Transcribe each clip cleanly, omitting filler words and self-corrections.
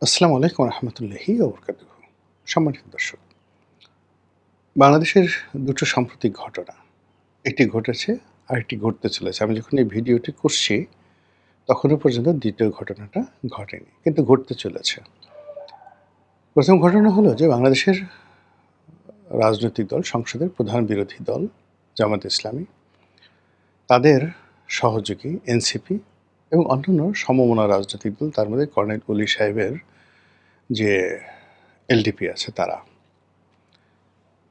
আসসালামু আলাইকুম রহমতুল্লাহি ওবরকাতুহু। সম্মানিত দর্শক, বাংলাদেশের দুটো সাম্প্রতিক ঘটনা, একটি ঘটেছে আরেকটি ঘটতে চলেছে। আমি যখন এই ভিডিওটি করছি তখনও পর্যন্ত দ্বিতীয় ঘটনাটা ঘটেনি, কিন্তু ঘটতে চলেছে। প্রথম ঘটনা হলো যে বাংলাদেশের রাজনৈতিক দল, সংসদের প্রধান বিরোধী দল জামাত ইসলামী, তাদের সহযোগী এনসিপি এবং অন্যান্য সমমনা রাজনৈতিক দল, তার মধ্যে কর্নেল ওলি সাহেবের যে এলডিপি আছে,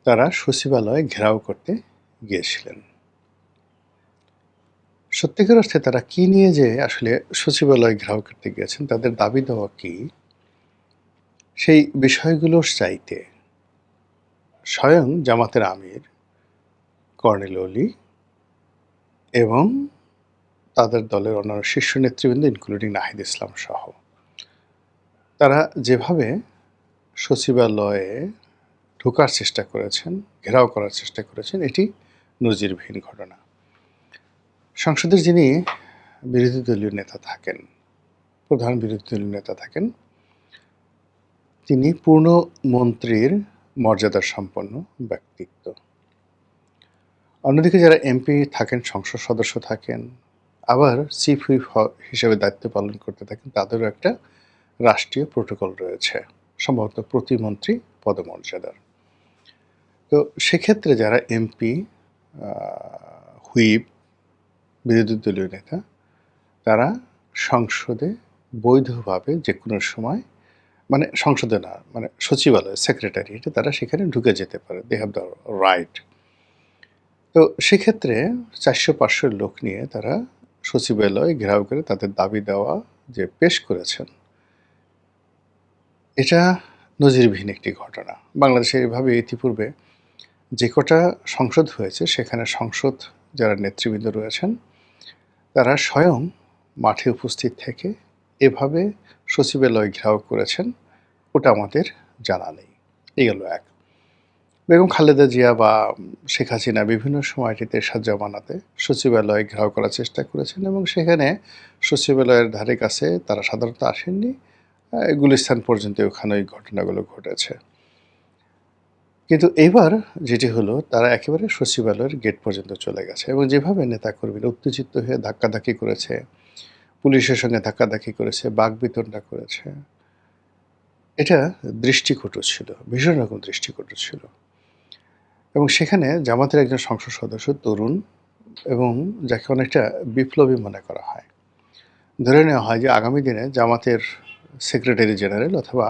তারা সচিবালয় ঘেরাও করতে গিয়েছিলেন। সত্যিকার অর্থে তারা কি নিয়ে যে আসলে সচিবালয় ঘেরাও করতে গিয়েছেন, তাদের দাবি দেওয়া কি, সেই বিষয়গুলোর চাইতে স্বয়ং জামাতের আমির কর্নেল ওলি এবং তাদের দলের অন্যান্য শীর্ষ নেতৃবৃন্দ ইনক্লুডিং নাহিদ ইসলাম সহ তারা যেভাবে সচিবালয়ে ঢোকার চেষ্টা করেছেন, ঘেরাও করার চেষ্টা করেছেন, এটি নজিরবিহীন ঘটনা। সংসদের যিনি বিরোধী দলীয় নেতা থাকেন, প্রধান বিরোধী দলীয় নেতা থাকেন, তিনি পূর্ণ মন্ত্রীর মর্যাদার সম্পন্ন ব্যক্তিত্ব। অন্যদিকে যারা এমপি থাকেন, সংসদ সদস্য থাকেন, আবার চিফ হুইপ হিসেবে দায়িত্ব পালন করতে থাকেন, তাদেরও একটা রাষ্ট্রীয় প্রোটোকল রয়েছে, সম্ভবত প্রতিমন্ত্রী পদমর্যাদার। তো সেক্ষেত্রে যারা এমপি, হুইপ, বিরোধী দলীয় নেতা, তারা সংসদে বৈধভাবে যে কোনো সময়, মানে সংসদে না, মানে সচিবালয় সেক্রেটারিয়েটে তারা সেখানে ঢুকে যেতে পারে, দে হ্যাভ দ্য রাইট। তো সেক্ষেত্রে 400-500 লোক নিয়ে তারা সচিবালয় ঘেরাও করে তাদের দাবি দেওয়া যে পেশ করেছেন, এটা নজিরবিহীন একটি ঘটনা। বাংলাদেশে এভাবে ইতিপূর্বে যে কটা সংসদ হয়েছে, সেখানে সংসদ যারা নেতৃবৃন্দ রয়েছেন তারা স্বয়ং মাঠে উপস্থিত থেকে এভাবে সচিবালয় ঘেরাও করেছেন, ওটা আমাদের জানা নেই। এই গেল এক। বেগম খালেদা জিয়া বা শেখ হাসিনা বিভিন্ন সময়টিতে এরশাদ জামানাতে সচিবালয় ঘেরাও করার চেষ্টা করেছেন এবং সেখানে সচিবালয়ের ধারে কাছে তারা সাধারণত আসেননি, গুলিস্তান পর্যন্ত ওখানে ওই ঘটনাগুলো ঘটেছে। কিন্তু এইবার যেটি হলো, তারা একেবারে সচিবালয়ের গেট পর্যন্ত চলে গেছে এবং যেভাবে নেতাকর্মীরা উত্তেজিত হয়ে ধাক্কাধাক্কি করেছে, পুলিশের সঙ্গে ধাক্কাধাক্কি করেছে, বাকবিতণ্ডা করেছে, এটা দৃষ্টিকটু ছিল, ভীষণ রকম দৃষ্টিকটু ছিল। এবং সেখানে জামাতের একজন সংসদ সদস্য তরুণ এবং যাকে অনেকটা বিপ্লবী মনে করা হয়, ধরে নেওয়া হয় যে আগামী দিনে জামাতের সেক্রেটারি জেনারেল অথবা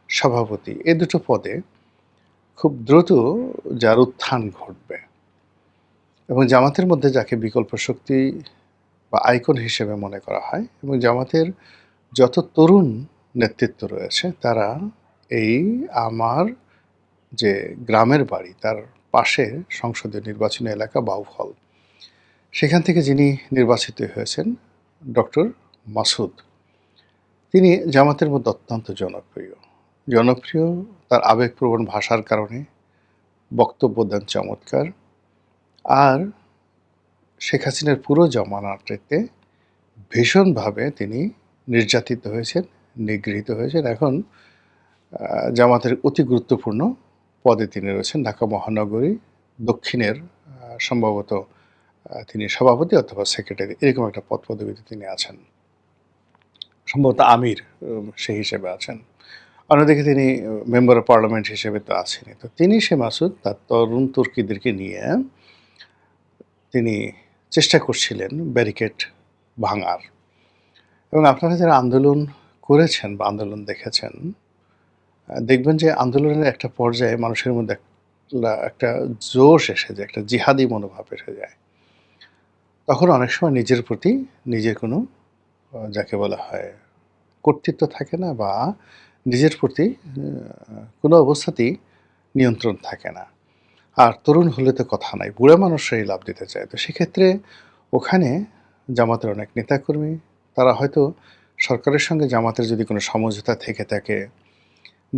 সভাপতি, এ দুটো পদে খুব দ্রুত যার উত্থান ঘটবে এবং জামাতের মধ্যে যাকে বিকল্প শক্তি বা আইকন হিসেবে মনে করা হয়, এবং জামাতের যত তরুণ নেতৃত্ব রয়েছে তারা এই আমার যে গ্রামের বাড়ি তার পাশে সংসদীয় নির্বাচনী এলাকা বাউফল, সেখান থেকে যিনি নির্বাচিত হয়েছেন ডক্টর মাসুদ, তিনি জামাতের মধ্যে অত্যন্ত জনপ্রিয়। তার আবেগপ্রবণ ভাষার কারণে, বক্তব্য দেন চমৎকার। আর শেখ হাসিনার পুরো জমানাটিতে ভীষণভাবে তিনি নির্যাতিত হয়েছেন, নিগৃহীত হয়েছেন। এখন জামাতের অতি গুরুত্বপূর্ণ পদে তিনি রয়েছেন, ঢাকা মহানগরী দক্ষিণের সম্ভবত তিনি সভাপতি অথবা সেক্রেটারি, এরকম একটা পদপদবিতে তিনি আছেন, সম্ভবত আমির সেই হিসেবে আছেন। অন্যদিকে তিনি মেম্বার অফ পার্লামেন্ট হিসেবে তো আছেনই। তো তিনি, সে মাসুদ, তার তরুণ তুর্কিদেরকে নিয়ে তিনি চেষ্টা করছিলেন ব্যারিকেড ভাঙার। এবং আপনারা যারা আন্দোলন করেছেন বা আন্দোলন দেখেছেন, দেখবেন যে আন্দোলনের একটা পর্যায়ে মানুষের মধ্যে একটা জোশ এসে যায়, একটা জিহাদি মনোভাব এসে যায়। তখন অনেক সময় নিজের প্রতি নিজের কোনো যাকে বলা হয় কর্তৃত্ব থাকে না, বা নিজের প্রতি কোনো অবস্থাতেই নিয়ন্ত্রণ থাকে না। আর তরুণ হলে তো কথা নাই, বুড়া মানুষরাই লাভ দিতে চায়। তো সেক্ষেত্রে ওখানে জামাতের অনেক নেতাকর্মী, তারা হয়তো সরকারের সঙ্গে জামাতের যদি কোনো সমঝোতা থেকে থাকে,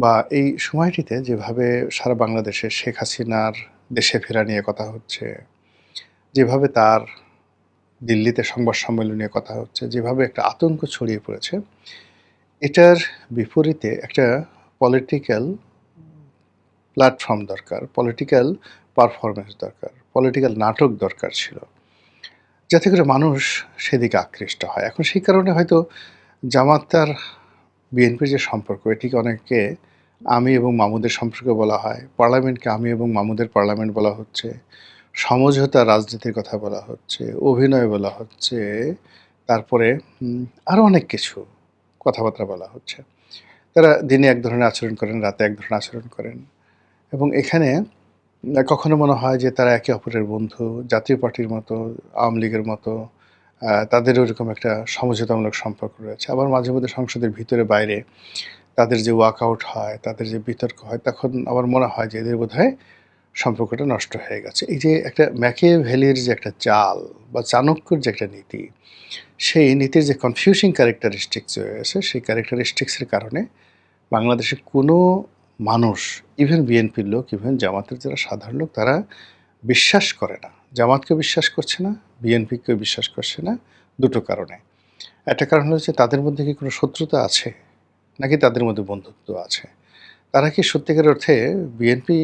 বা এই সময়টিতে যেভাবে সারা বাংলাদেশে শেখ হাসিনার দেশে ফেরা নিয়ে কথা হচ্ছে, যেভাবে তার দিল্লিতে সংবাদ সম্মেলন নিয়ে কথা হচ্ছে, যেভাবে একটা আতঙ্ক ছড়িয়ে পড়েছে, এটার বিপরীতে একটা পলিটিক্যাল প্ল্যাটফর্ম দরকার, পলিটিক্যাল পারফরম্যান্স দরকার, পলিটিক্যাল নাটক দরকার ছিল, যাতে করে মানুষ সেদিকে আকৃষ্ট হয়। এখন সেই কারণে হয়তো জামাত আর বিএনপির যে সম্পর্ক, এটিকে অনেকে আমি এবং মামুদের সম্পর্ক বলা হয়, পার্লামেন্টকে আমি এবং মামুদের পার্লামেন্ট বলা হচ্ছে, সমঝোতা রাজনীতির কথা বলা হচ্ছে, অভিনয় বলা হচ্ছে, তারপরে আরও অনেক কিছু কথাবার্তা বলা হচ্ছে। তারা দিনে এক ধরনের আচরণ করেন, রাতে এক ধরনের আচরণ করেন, এবং এখানে কখনো মনে হয় যে তারা একে অপরের বন্ধু, জাতীয় পার্টির মতো, আওয়ামী লীগের মতো তাদেরও ওরকম একটা সমঝোতামূলক সম্পর্ক রয়েছে। আবার মাঝে মধ্যে সংসদের ভিতরে বাইরে তাদের যে ওয়াকআউট হয়, তাদের যে বিতর্ক হয়, তখন আবার মনে হয় যে এদের বোধহয় সম্পর্কটা নষ্ট হয়ে গেছে। এই যে একটা ম্যাকিয়াভেলির যে একটা চাল বা চাণক্যর যে একটা নীতি, সেই নীতির যে কনফিউজিং ক্যারেক্টারিস্টিক্স রয়েছে, সেই ক্যারেক্টারিস্টিক্সের কারণে বাংলাদেশের কোনো মানুষ, ইভেন বিএনপির লোক, ইভেন জামাতের যারা সাধারণ লোক, তারা বিশ্বাস করে না। জামাতকে বিশ্বাস করছে না, বিএনপিকেও বিশ্বাস করছে না, দুটো কারণে। একটা কারণ হচ্ছে তাদের মধ্যে কি কোনো শত্রুতা আছে, নাকি তাদের মধ্যে বন্ধুত্ব আছে। তারা কি সত্যিকার অর্থে বিএনপি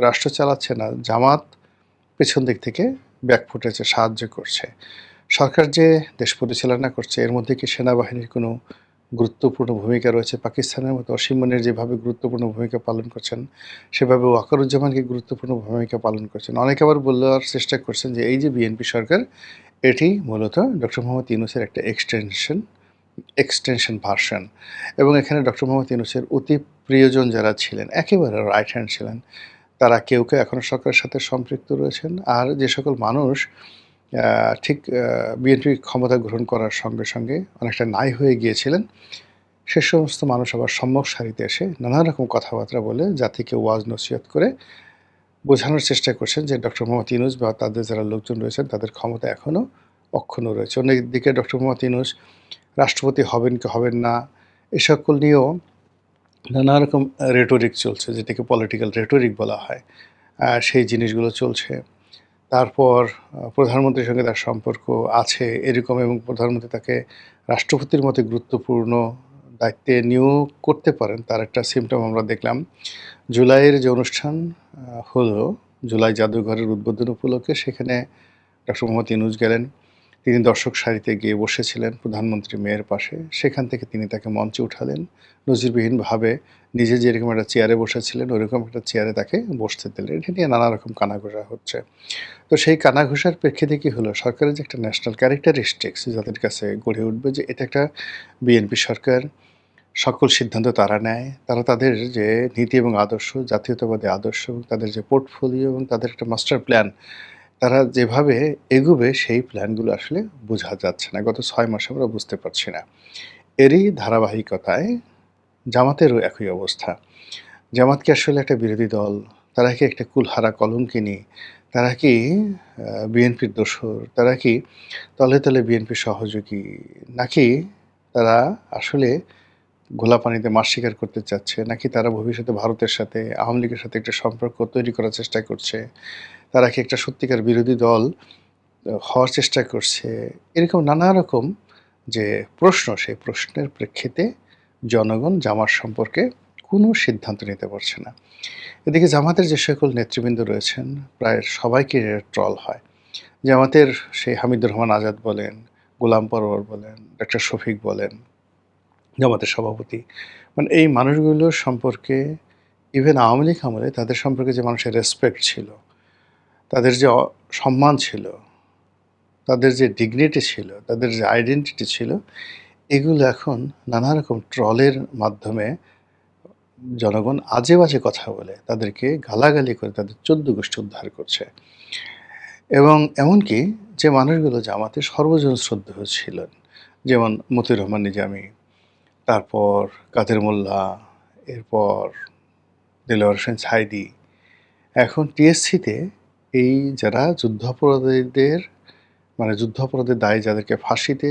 রাষ্ট্র চালাচ্ছে না, জামাত পেছন দিক থেকে ব্যাকফুটেছে, সাহায্য করছে। সরকার যে দেশ পরিচালনা করছে, এর মধ্যে কি সেনাবাহিনীর কোনো গুরুত্বপূর্ণ ভূমিকা রয়েছে? পাকিস্তানের মতো অসীম মনির যেভাবে গুরুত্বপূর্ণ ভূমিকা পালন করছেন, সেভাবে ওয়াকারুজ্জামানকে গুরুত্বপূর্ণ ভূমিকা পালন করছেন। অনেকে আবার বলার চেষ্টা করছেন যে এই যে বিএনপি সরকার, এটি মূলত ডক্টর মোহাম্মদ ইউনূসের একটা এক্সটেনশন ভার্সন, এবং এখানে ডক্টর মোহাম্মদ ইউনূসের অতি প্রিয়জন যারা ছিলেন, একেবারে রাইট হ্যান্ড ছিলেন, তারা কেউ কেউ এখনও সরকারের সাথে সম্পৃক্ত রয়েছেন। আর যে সকল মানুষ ঠিক বিএনপি ক্ষমতা গ্রহণ করার সঙ্গে সঙ্গে অনেকটা নাই হয়ে গিয়েছিলেন, সে সমস্ত মানুষ আবার সম্মুখ সারিতে এসে নানা রকম কথাবার্তা বলে জাতিকে ওয়াজ নসিহত করে বোঝানোর চেষ্টা করছেন যে ডক্টর মোহাম্মদ ইউনূস বা তাদের যারা লোকজন রয়েছেন, তাদের ক্ষমতা এখনও অক্ষুণ্ণ রয়েছে। অন্যদিকে ডক্টর মোহাম্মদ ইউনূস রাষ্ট্রপতি হবেন কি হবেন না, এ সকল নিয়েও নানা রকম রেটরিক চলছে, যেটাকে পলিটিক্যাল রেটরিক বলা হয়। সেই জিনিসগুলো চলছে। তারপর প্রধানমন্ত্রীর সঙ্গে তার সম্পর্ক আছে এরকম, এবং প্রধানমন্ত্রী তাকে রাষ্ট্রপতির মতো গুরুত্বপূর্ণ দায়িত্বে নিয়োগ করতে পারেন, তার একটা সিম্পটম আমরা দেখলাম। জুলাইয়ের যে অনুষ্ঠান হলো, জুলাই জাদুঘরের উদ্বোধন উপলক্ষে, সেখানে ডক্টর মোহাম্মদ ইউনূস গেলেন। তিনি দর্শক সারিতে গিয়ে বসেছিলেন প্রধানমন্ত্রী মেয়ের পাশে। সেখান থেকে তিনি তাকে মঞ্চে উঠালেন। নজিরবিহীনভাবে নিজে যেরকম একটা চেয়ারে বসেছিলেন, ওইরকম একটা চেয়ারে তাকে বসতে দিলেন। এটা নিয়ে নানা রকম কানাঘোষা হচ্ছে। তো সেই কানাঘুষার প্রেক্ষিতে কী হলো, সরকারের যে একটা ন্যাশনাল ক্যারেক্টারিস্টিক্স যাদের কাছে গড়ে উঠবে যে এটা একটা বিএনপি সরকার, সকল সিদ্ধান্ত তারা নেয়, তারা তাদের যে নীতি এবং আদর্শ, জাতীয়তাবাদী আদর্শ, এবং তাদের যে পোর্টফোলিও এবং তাদের একটা মাস্টার প্ল্যান, তারা যেভাবে এগোবে সেই প্ল্যানগুলো আসলে বোঝা যাচ্ছে না। গত ৬ মাসে আমরা বুঝতে পারছি না। এরই ধারাবাহিকতায় জামাতেরও একই অবস্থা। জামাত কি আসলে একটা বিরোধী দল? তারা কি একটা কুলহারা কলঙ্কিনী? তারা কি বিএনপির দোসর? তারা কি তলে তলে বিএনপির সহযোগী? নাকি তারা আসলে ঘোলা পানিতে মাছ শিকার করতে চাচ্ছে? নাকি তারা ভবিষ্যতে ভারতের সাথে, আওয়ামী লীগের সাথে একটা সম্পর্ক তৈরি করার চেষ্টা করছে? তারা কি একটা সত্যিকার বিরোধী দল হওয়ার চেষ্টা করছে? এরকম নানা রকম যে প্রশ্ন, সেই প্রশ্নের প্রেক্ষিতে জনগণ জামাত সম্পর্কে কোনো সিদ্ধান্ত নিতে পারছে না। এদিকে জামাতের যে সকল নেতৃবৃন্দ রয়েছেন, প্রায় সবাইকে ট্রল হয়। জামাতের সেই হামিদুর রহমান আজাদ বলেন, গোলাম পরোয়ার বলেন, ডক্টর শফিক বলেন, জামাতের সভাপতি, মানে এই মানুষগুলোর সম্পর্কে, ইভেন আওয়ামী লীগ আমলে তাদের সম্পর্কে যে মানুষের রেসপেক্ট ছিল, তাদের যে সম্মান ছিল, তাদের যে ডিগনিটি ছিল, তাদের যে আইডেন্টিটি ছিল, এগুলো এখন নানা রকম ট্রলের মাধ্যমে জনগণ আজে বাজে কথা বলে তাদেরকে গালাগালি করে তাদের ১৪ গোষ্ঠী উদ্ধার করছে। এবং এমনকি যে মানুষগুলো জামাতের সর্বজন শ্রদ্ধেয় ছিলেন, যেমন মতিউর রহমান নিজামী, তারপর কাদের মোল্লা, এরপর দেলোয়ার হোসেন সাঈদী, এখন টিএসসিতে এই যারা যুদ্ধাপরাধীদের, মানে যুদ্ধাপরাধের দায়ে যাদেরকে ফাঁসিতে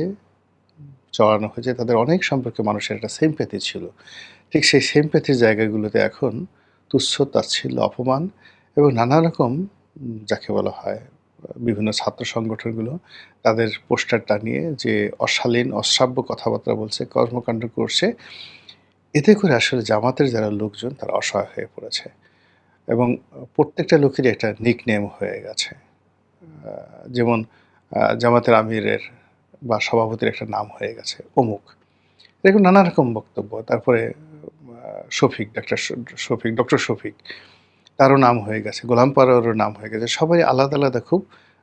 চড়ানো হয়েছে, তাদের অনেক সম্পর্কে মানুষের একটা সিম্প্যাথি ছিল। ঠিক সেই সিম্প্যাথির জায়গাগুলোতে এখন তুচ্ছ, তাচ্ছিল্য, অপমান এবং নানা রকম যাকে বলা হয় বিভিন্ন ছাত্র সংগঠনগুলো তাদের পোস্টার টানিয়ে যে অশালীন, অশ্রাব্য কথাবার্তা বলছে, কর্মকাণ্ড করছে, এতে করে আসলে জামাতের যারা লোকজন তারা অসহায় হয়ে পড়েছে এবং প্রত্যেকটা লোকেরই একটা নিকনেম হয়ে গেছে। যেমন জামাতের আমিরের বা সভাপতির একটা নাম হয়ে গেছে অমুক। এরকম নানা রকম বক্তব্য। তারপরে শফিক, ডক্টর শফিক তারও নাম হয়ে গেছে, গোলাম পারোয়ারও নাম হয়ে গেছে। সবাই আলাদা, আলাদা খুব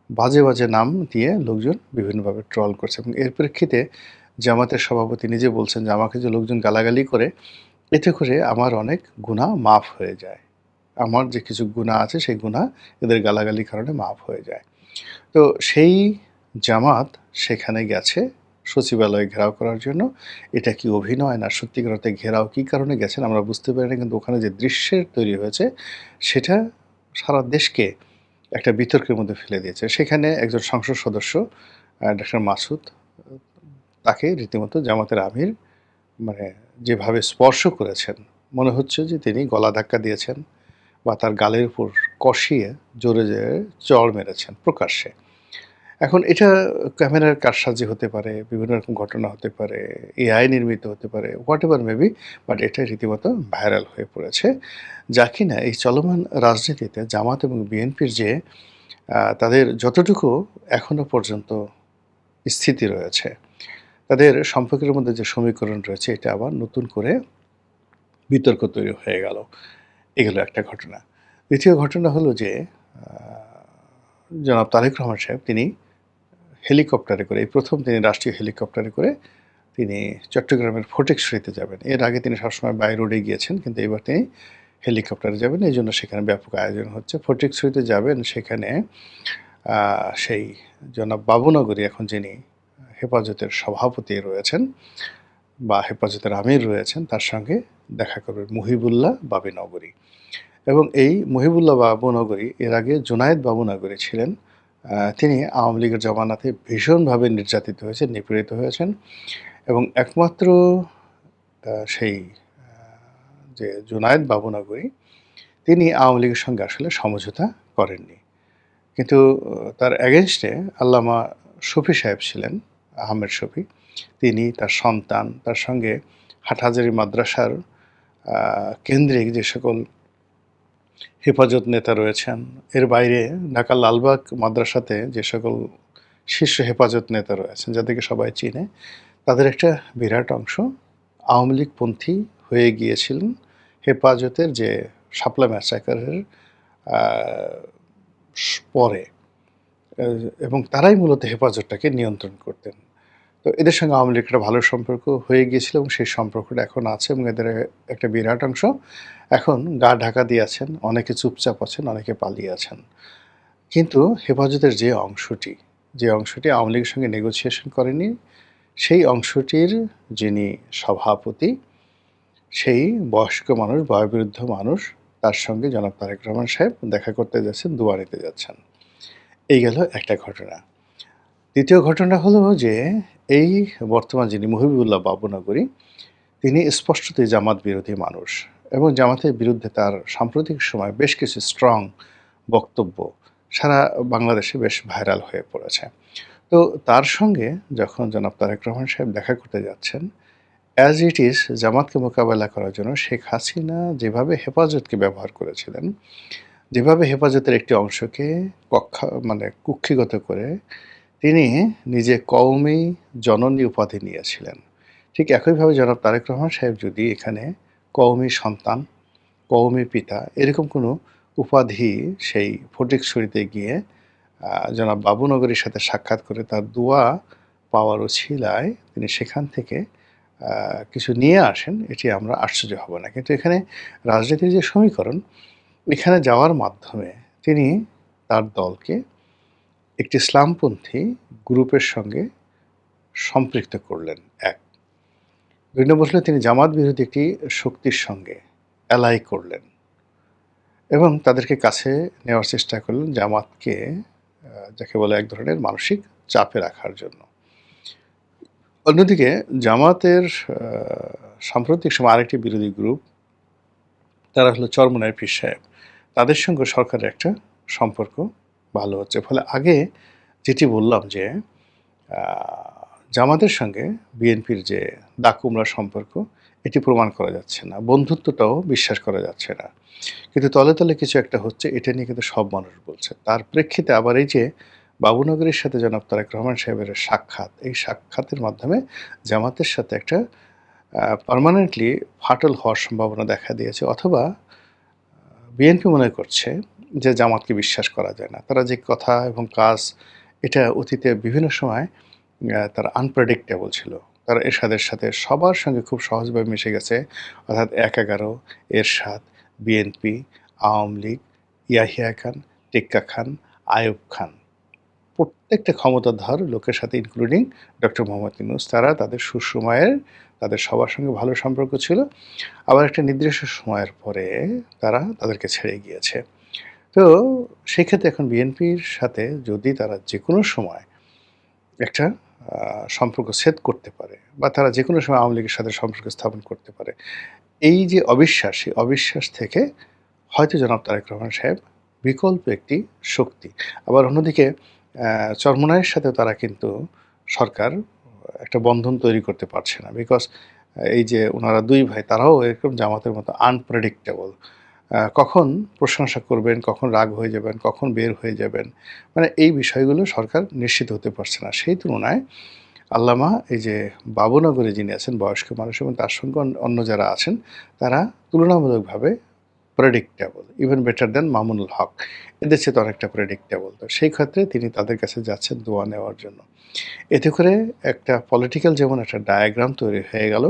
বাজে, বাজে নাম দিয়ে লোকজন বিভিন্নভাবে ট্রল করছে এবং এর প্রেক্ষিতে জামাতের সভাপতি নিজে বলছেন যে, "আমাকে যে লোকজন গালাগালি করে, এতে করে আমার অনেক গুনাহ মাফ হয়ে যায়। আমার যে কিছু গুনাহ আছে, সেই গুনাহ এদের গালাগালির কারণে মাফ হয়ে যায়।" তো সেই জামাত সেখানে গেছে সচিবালয় ঘেরাও করার জন্য। এটা কি অভিনয় না সত্যিকার অর্থে ঘেরাও? কী কারণে গেছেন আমরা বুঝতে পারি না। কিন্তু ওখানে যে দৃশ্যের তৈরি হয়েছে, সেটা সারা দেশকে একটা বিতর্কের মধ্যে ফেলে দিয়েছে। সেখানে একজন সংসদ সদস্য ডক্টর মাসুদ, তাকে রীতিমতো জামাতের আমির মানে যেভাবে স্পর্শ করেছেন, মনে হচ্ছে যে তিনি গলা ধাক্কা দিয়েছেন বা তার গালের উপর কষিয়ে জোরে, জোরে চড় মেরেছেন প্রকাশ্যে। এখন এটা ক্যামেরার কারসাজি হতে পারে, বিভিন্ন রকম ঘটনা হতে পারে, এআই নির্মিত হতে পারে, হোয়াটএভার মেবি, বাট এটা রীতিমতো ভাইরাল হয়ে পড়েছে। যা কিনা এই চলমান রাজনীতিতে জামাত এবং বিএনপির যে তাদের যতটুকু এখনো পর্যন্ত স্থিতি রয়েছে, তাদের সম্পর্কের মধ্যে যে সমীকরণ রয়েছে, এটা আবার নতুন করে বিতর্ক তৈরি হয়ে গেল। এগুলো একটা ঘটনা। দ্বিতীয় ঘটনা হলো যে জনাব তারেক রহমান সাহেব তিনি হেলিকপ্টারে করে, এই প্রথম তিনি রাষ্ট্রীয় হেলিকপ্টারে করে তিনি চট্টগ্রামের ফটিকছড়িতে যাবেন। এর আগে তিনি সবসময় বাই রোডে গিয়েছেন, কিন্তু এবার তিনি হেলিকপ্টারে যাবেন। এইজন্য সেখানে ব্যাপক আয়োজন হচ্ছে। ফটিকছড়িতে যাবেন, সেখানে সেই জনাব বাবুনগরী এখন যিনি হেফাজতের সভাপতি রয়েছেন বা হেফাজতের আমির রয়েছেন, তার সঙ্গে দেখা করবেন মুহিবুল্লাহ বাবুনগরী। এবং এই মুহিবুল্লাহ বাবুনগরী এর আগে জুনায়েদ বাবুনগরী ছিলেন। তিনি আওয়ামী লীগের জমানাতে ভীষণভাবে নির্যাতিত হয়েছেন, নিপীড়িত হয়েছেন এবং একমাত্র সেই যে জুনায়েদ বাবুনগরী, তিনি আওয়ামী লীগের সঙ্গে আসলে সমঝোতা করেননি। কিন্তু তার এগেইনস্টে আল্লামা শফি সাহেব ছিলেন, আহমেদ শফি। তিনি, তার সন্তান, তার সঙ্গে হাটহাজারী মাদ্রাসার কেন্দ্রিক যে সকল হেফাজত নেতা রয়েছেন, এর বাইরে ঢাকার লালবাগ মাদ্রাসাতে যে সকল শীর্ষ হেফাজত নেতা রয়েছেন, যাদেরকে সবাই চিনে, তাদের একটা বিরাট অংশ আওয়ামী লীগপন্থী হয়ে গিয়েছিলেন হেফাজতের যে শাপলা ম্যাসাকারের পরে, এবং তারাই মূলত হেফাজতটাকে নিয়ন্ত্রণ করতেন। তো এদের সঙ্গে আওয়ামী লীগের একটা ভালো সম্পর্ক হয়ে গিয়েছিল এবং সেই সম্পর্কটা এখন আছে এবং এদের একটা বিরাট অংশ এখন গা ঢাকা দিয়ে আছেন, অনেকে চুপচাপ আছেন, অনেকে পালিয়ে আছেন। কিন্তু হেফাজতের যে অংশটি আওয়ামী লীগের সঙ্গে নেগোসিয়েশন করেনি, সেই অংশটির যিনি সভাপতি, সেই বয়স্ক মানুষ, বয়োবৃদ্ধ মানুষ, তার সঙ্গে জনাব তারেক রহমান সাহেব দেখা করতে যাচ্ছেন, দোয়া নিতে যাচ্ছেন। এই গেল একটা ঘটনা। দ্বিতীয় ঘটনা হলো যে এই বর্তমান যিনি মুহিবুল্লাহ বাবুনগরী, তিনি স্পষ্টতই জামাত বিরোধী মানুষ এবং জামাতের বিরুদ্ধে তার সাম্প্রতিক সময়ে বেশ কিছু স্ট্রং বক্তব্য সারা বাংলাদেশে বেশ ভাইরাল হয়ে পড়েছে। তো তার সঙ্গে যখন জনাব তারেক রহমান সাহেব দেখা করতে যাচ্ছেন, অ্যাজ ইট ইজ জামাতকে মোকাবেলা করার জন্য শেখ হাসিনা যেভাবে হেফাজতকে ব্যবহার করেছিলেন, যেভাবে হেফাজতের একটি অংশকে কুক্ষিগত করে তিনি নিজে কওমি জননী উপাধি নিয়েছিলেন, ঠিক একইভাবে জনাব তারেক রহমান সাহেব যদি এখানে কওমি সন্তান, কওমি পিতা এরকম কোনো উপাধি সেই ফটিকছড়িতে গিয়ে জনাব বাবুনগরীর সাথে সাক্ষাৎ করে তার দোয়া পাওয়ার উছিলায় তিনি সেখান থেকে কিছু নিয়ে আসেন, এটি আমরা আশ্চর্য হব না। কিন্তু এখানে রাজনীতির যে সমীকরণ, এখানে যাওয়ার মাধ্যমে তিনি তার দলকে একটি ইসলামপন্থী গ্রুপের সঙ্গে সম্পৃক্ত করলেন, এক। ২ নম্বর হলো তিনি জামাত বিরোধী একটি শক্তির সঙ্গে অ্যালাই করলেন এবং তাদেরকে কাছে নেওয়ার চেষ্টা করলেন জামাতকে যাকে বলে এক ধরনের মানসিক চাপে রাখার জন্য। অন্যদিকে জামাতের সাম্প্রতিক সময় আরেকটি বিরোধী গ্রুপ, তারা হলো চরমনাই পীর সাহেব। তাদের সঙ্গে সরকারের একটা সম্পর্ক ভালো হচ্ছে। ফলে আগে যেটি বললাম যে আ জামাতের সঙ্গে বিএনপির যে দাকুমরা সম্পর্ক, এটি প্রমাণ করা যাচ্ছে না। বন্ধুত্বটাও বিশ্বাস করা যাচ্ছে না। কিন্তু তলে, তলে কিছু একটা হচ্ছে, এটা নিয়ে কিন্তু সব মানুষ বলছে। তার প্রেক্ষিতে আবার এই যে বাবুনগরীর সাথে জনাব তারেক রহমান সাহেবের সাক্ষাৎ, এই সাক্ষাতের মাধ্যমে জামাতের সাথে একটা পার্মানেন্টলি ফাটল হওয়ার সম্ভাবনা দেখা দিয়েছে, অথবা বিএনপি মনে করছে যে জামাতকে বিশ্বাস করা যায় না। তারা যে কথা এবং কাজ, এটা অতীতে বিভিন্ন সময় তারা আনপ্রেডিক্টেবল ছিল। তারা এরশাদের সাথে সবার সঙ্গে খুব সহজভাবে মিশে গেছে। অর্থাৎ ১/১১, এরশাদ, বিএনপি, আওয়ামী লীগ, ইয়াহিয়া খান, টেক্কা খান, আইয়ুব খান। প্রত্যেকটা ক্ষমতাধর লোকের সাথে ইনক্লুডিং ডক্টর মোহাম্মদ ইউনূস, তারা তাদের সুসময়ের তাদের সবার সঙ্গে ভালো সম্পর্ক ছিল। আবার একটা নির্দিষ্ট সময়ের পরে তারা তাদেরকে ছেড়ে গিয়েছে। তো সেক্ষেত্রে এখন বিএনপির সাথে যদি তারা যেকোনো সময় একটা সম্পর্ক ছেদ করতে পারে, বা তারা যেকোনো সময় আওয়ামী লীগের সাথে সম্পর্ক স্থাপন করতে পারে, এই যে অবিশ্বাস, এই অবিশ্বাস থেকে হয়তো জনাব তারেক রহমান সাহেব বিকল্প একটি শক্তি। আবার অন্যদিকে চরমোনাইয়ের সাথেও তারা কিন্তু সরকার একটা বন্ধন তৈরি করতে পারছে না। বিকজ এই যে উনারা ২ ভাই, তারাও এরকম জামাতের মতো আনপ্রেডিক্টেবল। কখন প্রশংসা করবেন, কখন রাগ হয়ে যাবেন, কখন বের হয়ে যাবেন, মানে এই বিষয়গুলো সরকার নিশ্চিত হতে পারছে না। সেই তুলনায় আল্লামা এই যে বাবুনগরে যিনি আছেন, বয়স্ক মানুষ, এবং তার সঙ্গে অন্য যারা আছেন, তারা তুলনামূলকভাবে predictable, even better than Mamunul Haque. এদের চেয়ে তো অনেকটা প্রেডিক্টেবল। তো সেই ক্ষেত্রে তিনি তাদের কাছে যাচ্ছেন দোয়া নেওয়ার জন্য। এতে করে একটা পলিটিক্যাল যেমন একটা ডায়াগ্রাম তৈরি হয়ে গেল,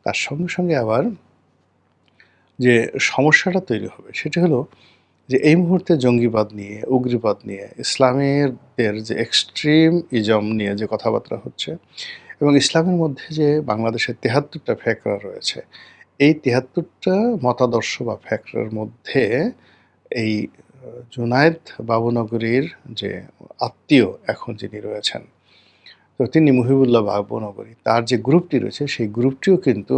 তার সঙ্গে, সঙ্গে আবার যে সমস্যাটা তৈরি হবে সেটা হলো যে এই মুহূর্তে জঙ্গিবাদ নিয়ে, উগ্রবাদ নিয়ে, ইসলামেরদের যে এক্সট্রিম ইজম নিয়ে যে কথাবার্তা হচ্ছে, এবং ইসলামের মধ্যে যে বাংলাদেশের ৭৩টা ফ্যাকরা রয়েছে, এই ৭৩টা মতাদর্শ বা ফ্যাকরার মধ্যে এই জুনায়েদ বাবুনগরীর যে আত্মীয় এখন যিনি রয়েছেন, তো তিনি মুহিবুল্লাহ বাবুনগরী, তার যে গ্রুপটি রয়েছে সেই গ্রুপটিও কিন্তু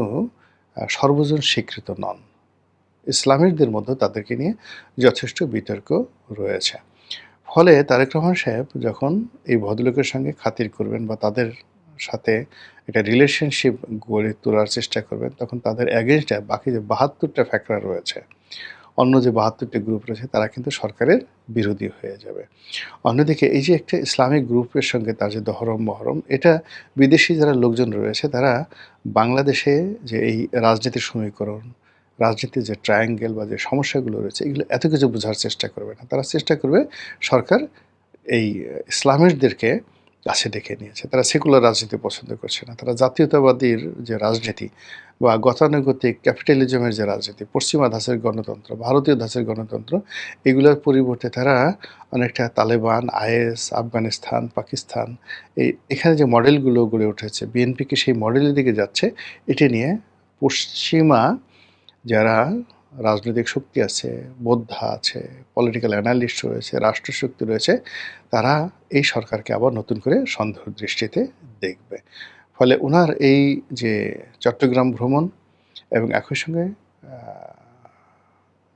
সর্বজন স্বীকৃত নন। ইসলামিকদের মধ্যে তাদেরকে নিয়ে যথেষ্ট বিতর্ক রয়েছে। ফলে তারেক রহমান সাহেব যখন এই ভদ্রলোকের সঙ্গে খাতির করবেন বা তাদের সাথে একটা রিলেশনশিপ গড়ে তোলার চেষ্টা করবেন, তখন তাদের এগেইনস্টে বাকি যে ৭২টা ফ্যাক্টর রয়েছে, অন্য যে ৭২টি গ্রুপ রয়েছে, তারা কিন্তু সরকারের বিরোধী হয়ে যাবে। অন্যদিকে এই যে একটা ইসলামিক গ্রুপের সঙ্গে তার যে দহরম মহরম, এটা বিদেশি যারা লোকজন রয়েছে, তারা বাংলাদেশে যে এই রাজনীতির সমীকরণ, রাজনীতির যে ট্রায়াঙ্গেল বা যে সমস্যাগুলো রয়েছে, এগুলো এত কিছু বোঝার চেষ্টা করবে না। তারা চেষ্টা করবে সরকার এই ইসলামিস্টদেরকে কাছে ডেকে নিয়েছে। তারা সেকুলার রাজনীতি পছন্দ করছে না। তারা জাতীয়তাবাদীর যে রাজনীতি বা গতানুগতিক ক্যাপিটালিজমের যে রাজনীতি, পশ্চিমা ধাঁচের গণতন্ত্র, ভারতীয় ধাঁচের গণতন্ত্র, এগুলোর পরিবর্তে তারা অনেকটা তালেবান, আইএস, আফগানিস্তান, পাকিস্তান, এখানে যে মডেলগুলো গড়ে উঠেছে, বিএনপিকে সেই মডেলের দিকে যাচ্ছে, এটি নিয়ে পশ্চিমা যারা রাজনৈতিক শক্তি আছে, বোদ্ধা আছে, পলিটিক্যাল অ্যানালিস্ট রয়েছে, রাষ্ট্রশক্তি রয়েছে, তারা এই সরকারকে আবার নতুন করে সন্দেহ দৃষ্টিতে দেখবে। ফলে উনার এই যে চট্টগ্রাম ভ্রমণ এবং একই সঙ্গে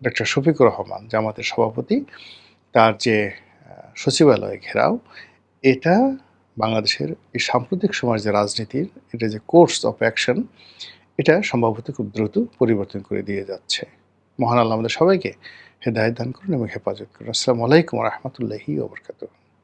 ডক্টর শফিকুর রহমান জামাতের সভাপতি, তার যে সচিবালয় ঘেরাও, এটা বাংলাদেশের এই সাম্প্রতিক সময়ের যে রাজনীতির এটা যে কোর্স অফ অ্যাকশন, এটা সম্ভবত খুব দ্রুত পরিবর্তন করে দিয়ে যাচ্ছে। মহান আল্লাহ আমাদের সবাইকে হেদায়েত দান করুন এবং হেফাজত করুন। আসসালামু আলাইকুম ওয়া রাহমাতুল্লাহি ওয়া বারাকাতুহু।